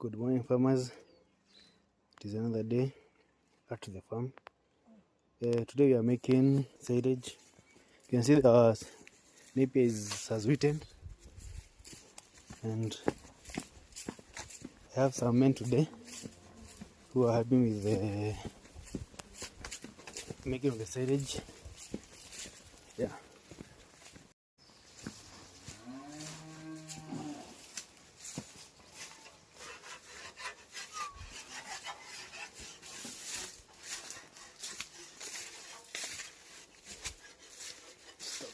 Good morning, farmers. It is another day at the farm. Today we are making silage. You can see our napier has written, and I have some men today who are helping with the making of the silage. Yeah.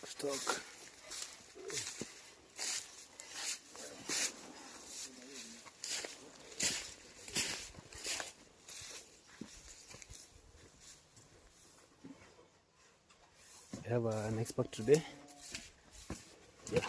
Stock. We have an expert today. Yeah.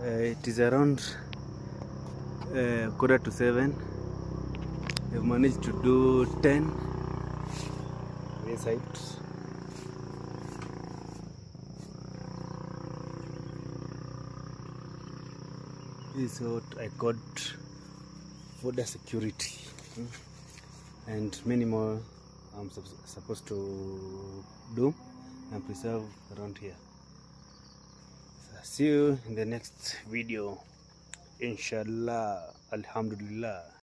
It is around 6:45. We've managed to do 10 inside. This is what I got border security, and many more I'm supposed to do and preserve around here. So see you in the next video, inshallah. Alhamdulillah.